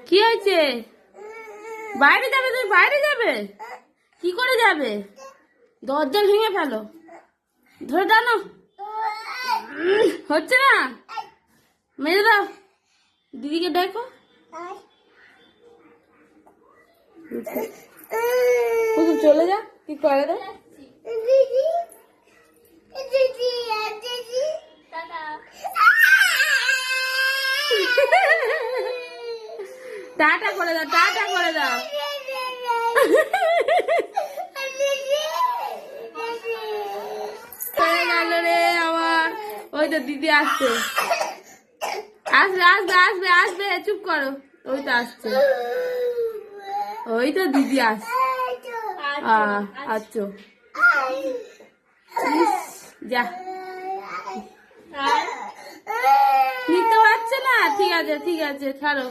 কি হয়েছে? বাইরে যাবে? তুমি বাইরে যাবে? কি করে যাবে? দরজা ভেঙে ফেলো, ধরে টানো। হচ্ছে না, মেরে দাও। দিদিকে দেখো, চলে যা, কি করে দে। টাটা করে দাও, টাটা করে দাও। গেল রে আমার। ওই তো দিদি আসছে, আসবে আসবে আসবে আসবে, চুপ করো। ওই তো আসছে, ওই তো দিদি আসছে। আচ্ছা যা, নিতে পারছে না। ঠিক আছে ঠিক আছে, ছাড়ো।